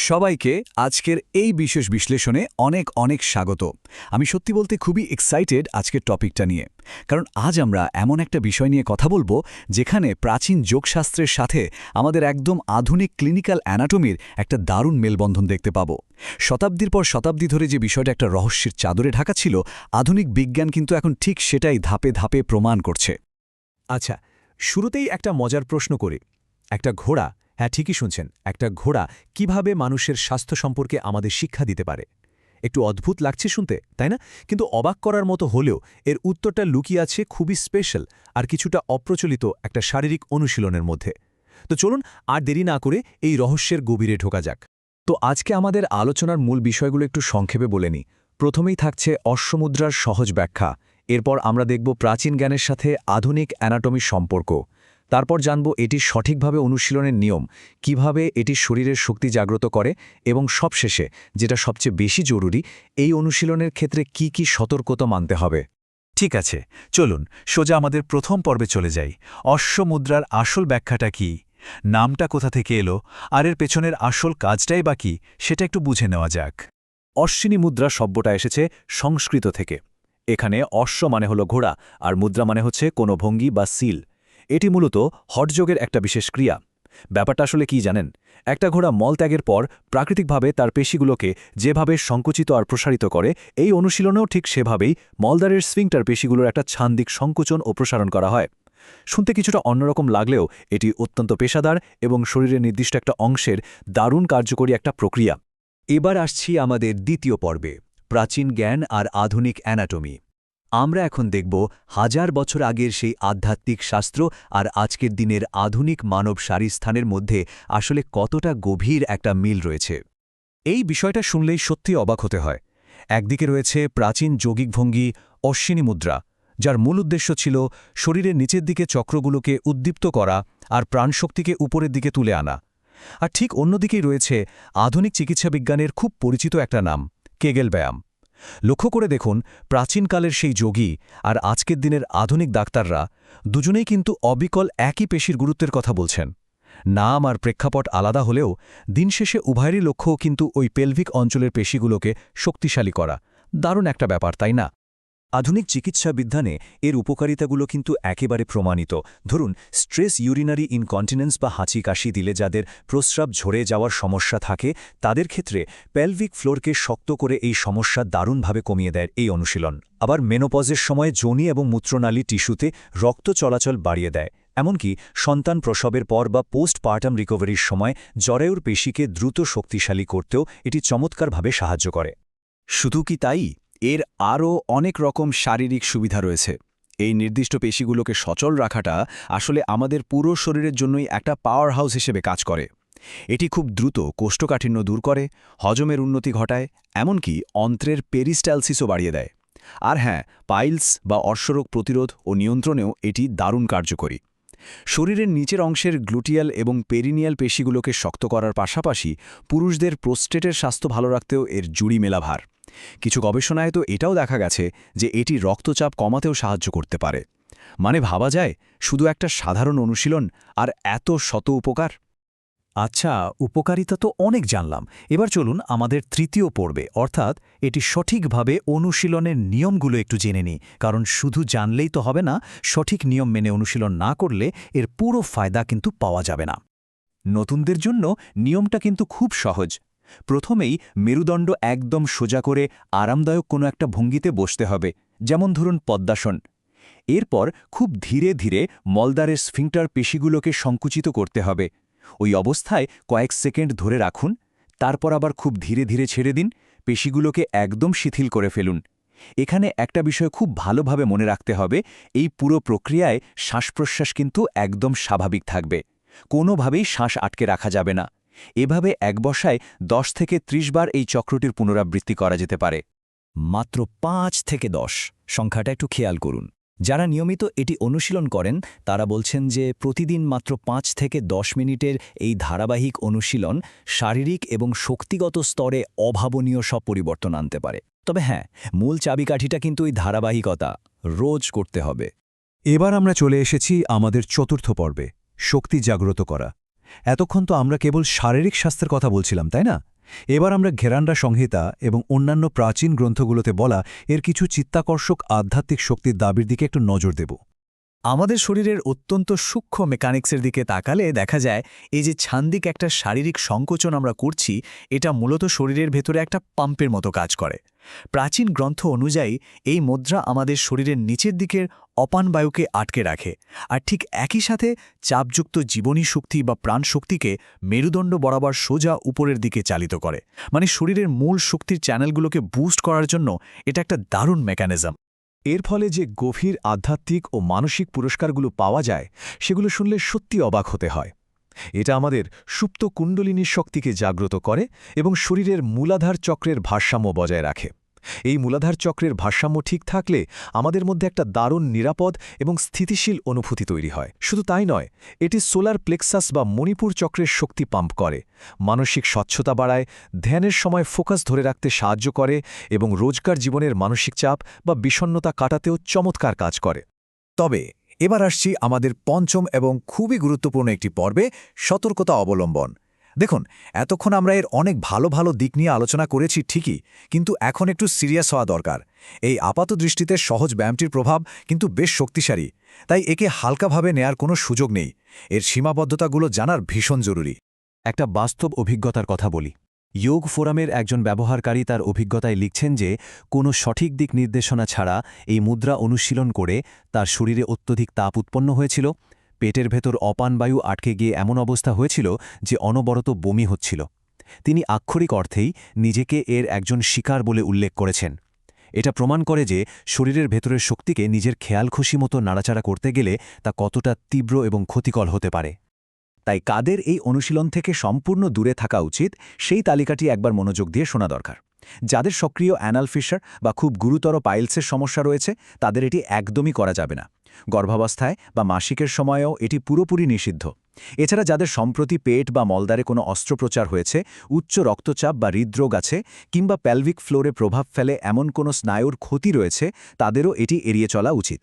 সবাইকে আজকের এই বিশেষ বিশ্লেষণে অনেক অনেক স্বাগত। আমি সত্যি বলতে খুবই এক্সাইটেড আজকের টপিকটা নিয়ে, কারণ আজ আমরা এমন একটা বিষয় নিয়ে কথা বলবো যেখানে প্রাচীন যোগশাস্ত্রের সাথে আমাদের একদম আধুনিক ক্লিনিক্যাল অ্যানাটমির একটা দারুণ মেলবন্ধন দেখতে পাবো। শতাব্দীর পর শতাব্দী ধরে যে বিষয়টা একটা রহস্যের চাদরে ঢাকা ছিল, আধুনিক বিজ্ঞান কিন্তু এখন ঠিক সেটাই ধাপে ধাপে প্রমাণ করছে। আচ্ছা, শুরুতেই একটা মজার প্রশ্ন করি। একটা ঘোড়া, হ্যাঁ ঠিকই শুনছেন, একটা ঘোড়া কিভাবে মানুষের স্বাস্থ্য সম্পর্কে আমাদের শিক্ষা দিতে পারে? একটু অদ্ভুত লাগছে শুনতে, তাই না? কিন্তু অবাক করার মতো হলেও এর উত্তরটা লুকিয়ে আছে খুবই স্পেশাল আর কিছুটা অপ্রচলিত একটা শারীরিক অনুশীলনের মধ্যে। তো চলুন আর দেরি না করে এই রহস্যের গভীরে ঢোকা যাক। তো আজকে আমাদের আলোচনার মূল বিষয়গুলো একটু সংক্ষেপে বলে নিই। প্রথমেই থাকছে অশ্বমুদ্রার সহজ ব্যাখ্যা, এরপর আমরা দেখব প্রাচীন জ্ঞানের সাথে আধুনিক অ্যানাটমির সম্পর্ক, তারপর জানব এটি সঠিকভাবে অনুশীলনের নিয়ম, কিভাবে এটি শরীরের শক্তি জাগ্রত করে, এবং সবশেষে যেটা সবচেয়ে বেশি জরুরি, এই অনুশীলনের ক্ষেত্রে কি কি সতর্কতা মানতে হবে। ঠিক আছে, চলুন সোজা আমাদের প্রথম পর্বে চলে যাই। অশ্বমুদ্রার আসল ব্যাখ্যাটা কি, নামটা কোথা থেকে এলো, আর এর পেছনের আসল কাজটাই বা কি, সেটা একটু বুঝে নেওয়া যাক। অশ্বিনী মুদ্রা শব্দটা এসেছে সংস্কৃত থেকে। এখানে অশ্ব মানে হলো ঘোড়া, আর মুদ্রা মানে হচ্ছে কোনো ভঙ্গি বা সিল। এটি মূলত হঠযোগের একটা বিশেষ ক্রিয়া। ব্যাপারটা আসলে কি জানেন? একটা ঘোড়া মলত্যাগের পর প্রাকৃতিকভাবে তার পেশিগুলোকে যেভাবে সংকুচিত আর প্রসারিত করে, এই অনুশীলনেও ঠিক সেভাবেই মলদ্বারের স্ফিংটার পেশিগুলোর একটা ছান্দিক সংকুচন ও প্রসারণ করা হয়। শুনতে কিছুটা অন্যরকম লাগলেও এটি অত্যন্ত পেশাদার এবং শরীরের নির্দিষ্ট একটা অংশের দারুণ কার্যকরী একটা প্রক্রিয়া। এবার আসছি আমাদের দ্বিতীয় পর্বে, প্রাচীন জ্ঞান আর আধুনিক অ্যানাটমি। আমরা এখন দেখব হাজার বছর আগের সেই আধ্যাত্মিক শাস্ত্র আর আজকের দিনের আধুনিক মানব শারীরস্থানের মধ্যে আসলে কতটা গভীর একটা মিল রয়েছে। এই বিষয়টা শুনলেই সত্যি অবাক হতে হয়। একদিকে রয়েছে প্রাচীন যৌগিক ভঙ্গি অশ্বিনী মুদ্রা, যার মূল উদ্দেশ্য ছিল শরীরের নিচের দিকে চক্রগুলোকে উদ্দীপ্ত করা আর প্রাণশক্তিকে উপরের দিকে তুলে আনা। আর ঠিক অন্যদিকেই রয়েছে আধুনিক চিকিৎসা বিজ্ঞানের খুব পরিচিত একটা নাম, কেগেল ব্যায়াম। লক্ষ্য করে দেখুন, প্রাচীনকালের সেই যোগী আর আজকের দিনের আধুনিক ডাক্তাররা দুজনেই কিন্তু অবিকল একই পেশির গুরুত্বের কথা বলছেন। নাম আর প্রেক্ষাপট আলাদা হলেও দিন শেষে উভয়েরই লক্ষ্যও কিন্তু ওই পেলভিক অঞ্চলের পেশিগুলোকে শক্তিশালী করা। দারুণ একটা ব্যাপার, তাই না? আধুনিক চিকিৎসা বিজ্ঞানে এর উপকারিতাগুলো কিন্তু একেবারে প্রমাণিত। ধরুন, স্ট্রেস ইউরিনারি ইনকন্টিনেন্স বা হাঁচি কাশি দিলে যাদের প্রস্রাব ঝরে যাওয়ার সমস্যা থাকে, তাদের ক্ষেত্রে পেলভিক ফ্লোরকে শক্ত করে এই সমস্যা দারুণভাবে কমিয়ে দেয় এই অনুশীলন। আবার মেনোপজের সময় যোনি এবং মূত্রনালী টিস্যুতে রক্ত চলাচল বাড়িয়ে দেয়। এমনকি সন্তান প্রসবের পর বা পোস্টপার্টাম রিকভারির সময় জরায়ুর পেশিকে দ্রুত শক্তিশালী করতেও এটি চমৎকারভাবে সাহায্য করে। শুধু কি তাই, এর আরও অনেক রকম শারীরিক সুবিধা রয়েছে। এই নির্দিষ্ট পেশিগুলোকে সচল রাখাটা আসলে আমাদের পুরো শরীরের জন্যই একটা পাওয়ার হাউস হিসেবে কাজ করে। এটি খুব দ্রুত কোষ্ঠকাঠিন্য দূর করে, হজমের উন্নতি ঘটায়, এমনকি অন্ত্রের পেরিস্টালসিসও বাড়িয়ে দেয়। আর হ্যাঁ, পাইলস বা অর্শরোগ প্রতিরোধ ও নিয়ন্ত্রণেও এটি দারুণ কার্যকরী। শরীরের নিচের অংশের গ্লুটিয়াল এবং পেরিনিয়াল পেশিগুলোকে শক্ত করার পাশাপাশি পুরুষদের প্রোস্টেটের স্বাস্থ্য ভালো রাখতেও এর জুড়ি মেলা ভার। কিছু গবেষণায় তো এটাও দেখা গেছে যে এটি রক্তচাপ কমাতেও সাহায্য করতে পারে। মানে ভাবা যায়, শুধু একটা সাধারণ অনুশীলন আর এত শত উপকার। আচ্ছা, উপকারিতা তো অনেক জানলাম। এবার চলুন আমাদের তৃতীয় পর্বে, অর্থাৎ এটি সঠিকভাবে অনুশীলনের নিয়মগুলো একটু জেনে নিই। কারণ শুধু জানলেই তো হবে না, সঠিক নিয়ম মেনে অনুশীলন না করলে এর পুরো ফায়দা কিন্তু পাওয়া যাবে না। নতুনদের জন্য নিয়মটা কিন্তু খুব সহজ। প্রথমেই মেরুদণ্ড একদম সোজা করে আরামদায়ক কোনো একটা ভঙ্গিতে বসতে হবে, যেমন ধরুন পদ্মাসন। এরপর খুব ধীরে ধীরে মলদ্বারের স্ফিংটার পেশিগুলোকে সংকুচিত করতে হবে। ওই অবস্থায় কয়েক সেকেন্ড ধরে রাখুন, তারপর আবার খুব ধীরে ধীরে ছেড়ে দিন, পেশিগুলোকে একদম শিথিল করে ফেলুন। এখানে একটা বিষয় খুব ভালোভাবে মনে রাখতে হবে, এই পুরো প্রক্রিয়ায় শ্বাসপ্রশ্বাস কিন্তু একদম স্বাভাবিক থাকবে। কোনোভাবেই শ্বাস আটকে রাখা যাবে না। এভাবে এক বসায় 10 থেকে 30 বার এই চক্রটির পুনরাবৃত্তি করা যেতে পারে। মাত্র 5 থেকে 10 সংখ্যাটা একটু খেয়াল করুন। যারা নিয়মিত এটি অনুশীলন করেন তারা বলছেন যে প্রতিদিন মাত্র 5 থেকে 10 মিনিটের এই ধারাবাহিক অনুশীলন শারীরিক এবং শক্তিগত স্তরে অভাবনীয় সব পরিবর্তন আনতে পারে। তবে হ্যাঁ, মূল চাবিকাঠিটা কিন্তু এই ধারাবাহিকতা, রোজ করতে হবে। এবার আমরা চলে এসেছি আমাদের চতুর্থ পর্বে, শক্তি জাগ্রত করা। এতক্ষণ তো আমরা কেবল শারীরিক স্বাস্থ্যের কথা বলছিলাম তাই না? এবার আমরা ঘেরান্ডা সংহিতা এবং অন্যান্য প্রাচীন গ্রন্থগুলোতে বলা এর কিছু চিত্তাকর্ষক আধ্যাত্মিক শক্তির দাবির দিকে একটু নজর দেব। আমাদের শরীরের অত্যন্ত সূক্ষ্ম মেকানিক্সের দিকে তাকালে দেখা যায় এই যে ছান্দিক একটা শারীরিক সংকোচন আমরা করছি, এটা মূলত শরীরের ভেতরে একটা পাম্পের মতো কাজ করে। প্রাচীন গ্রন্থ অনুযায়ী এই মুদ্রা আমাদের শরীরের নিচের দিকের অপান বায়ুকে আটকে রাখে, আর ঠিক একই সাথে চাপযুক্ত জীবনী শক্তি বা প্রাণশক্তিকে মেরুদণ্ড বরাবর সোজা উপরের দিকে চালিত করে। মানে শরীরের মূল শক্তির চ্যানেলগুলোকে বুস্ট করার জন্য এটা একটা দারুণ মেকানিজম। এর ফলে যে গভীর আধ্যাত্মিক ও মানসিক পুরস্কারগুলো পাওয়া যায় সেগুলো শুনলে সত্যি অবাক হতে হয়। এটা আমাদের সুপ্ত কুণ্ডলিনীর শক্তিকে জাগ্রত করে এবং শরীরের মূলাধার চক্রের ভারসাম্য বজায় রাখে। এই মূলাধার চক্রের ভারসাম্য ঠিক থাকলে আমাদের মধ্যে একটা দারুণ নিরাপদ এবং স্থিতিশীল অনুভূতি তৈরি হয়। শুধু তাই নয়, এটি সোলার প্লেক্সাস বা মণিপুর চক্রের শক্তি পাম্প করে, মানসিক স্বচ্ছতা বাড়ায়, ধ্যানের সময় ফোকাস ধরে রাখতে সাহায্য করে এবং রোজকার জীবনের মানসিক চাপ বা বিষণ্ণতা কাটাতেও চমৎকার কাজ করে। তবে এবার আসছি আমাদের পঞ্চম এবং খুবই গুরুত্বপূর্ণ একটি পর্বে, সতর্কতা অবলম্বন। দেখুন, এতক্ষণ আমরা এর অনেক ভালো ভালো দিক নিয়ে আলোচনা করেছি ঠিকই, কিন্তু এখন একটু সিরিয়াস হওয়া দরকার। এই আপাত দৃষ্টিতে সহজ ব্যায়ামটির প্রভাব কিন্তু বেশ শক্তিশালী, তাই একে হালকাভাবে নেয়ার কোনো সুযোগ নেই। এর সীমাবদ্ধতাগুলো জানার ভীষণ জরুরি। একটা বাস্তব অভিজ্ঞতার কথা বলি। যোগ ফোরামের একজন ব্যবহারকারী তার অভিজ্ঞতায় লিখছেন যে কোনো সঠিক দিক নির্দেশনা ছাড়া এই মুদ্রা অনুশীলন করে তার শরীরে অত্যধিক তাপ উৎপন্ন হয়েছিল, পেটের ভেতর অপান বায়ু আটকে গিয়ে এমন অবস্থা হয়েছিল যে অনবরত বমি হচ্ছিল। তিনি আক্ষরিক অর্থেই নিজেকে এর একজন শিকার বলে উল্লেখ করেছেন। এটা প্রমাণ করে যে শরীরের ভেতরের শক্তিকে নিজের খেয়াল খুশি মতো নাড়াচাড়া করতে গেলে তা কতটা তীব্র এবং ক্ষতিকর হতে পারে। তাই কাদের এই অনুশীলন থেকে সম্পূর্ণ দূরে থাকা উচিত সেই তালিকাটি একবার মনোযোগ দিয়ে শোনা দরকার। যাদের সক্রিয় অ্যানাল ফিশার বা খুব গুরুতর পাইলসের সমস্যা রয়েছে তাদের এটি একদমই করা যাবে না। গর্ভাবস্থায় বা মাসিকের সময়েও এটি পুরোপুরি নিষিদ্ধ। এছাড়া যাদের সম্প্রতি পেট বা মলদ্বারে কোনো অস্ত্রোপচার হয়েছে, উচ্চ রক্তচাপ বা হৃদরোগ আছে, কিংবা প্যালভিক ফ্লোরে প্রভাব ফেলে এমন কোনো স্নায়ুর ক্ষতি রয়েছে, তাদেরও এটি এড়িয়ে চলা উচিত।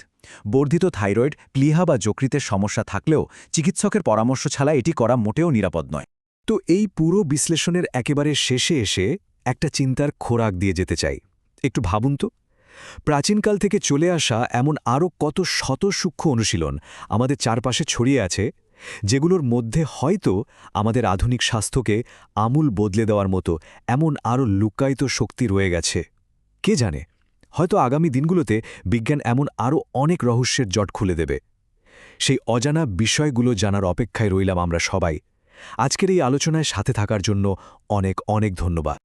বর্ধিত থাইরয়েড, প্লীহা বা যকৃতের সমস্যা থাকলেও চিকিৎসকের পরামর্শ ছাড়া এটি করা মোটেও নিরাপদ নয়। তো এই পুরো বিশ্লেষণের একেবারে শেষে এসে একটা চিন্তার খোরাক দিয়ে যেতে চাই। একটু ভাবুন তো, প্রাচীনকাল থেকে চলে আসা এমন আরও কত শত সূক্ষ্ম অনুশীলন আমাদের চারপাশে ছড়িয়ে আছে, যেগুলোর মধ্যে হয়তো আমাদের আধুনিক স্বাস্থ্যকে আমূল বদলে দেওয়ার মতো এমন আরও লুকায়িত শক্তি রয়ে গেছে। কে জানে, হয়তো আগামী দিনগুলোতে বিজ্ঞান এমন আরও অনেক রহস্যের জট খুলে দেবে। সেই অজানা বিষয়গুলো জানার অপেক্ষায় রইলাম আমরা সবাই। আজকের এই আলোচনায় সাথে থাকার জন্য অনেক অনেক ধন্যবাদ।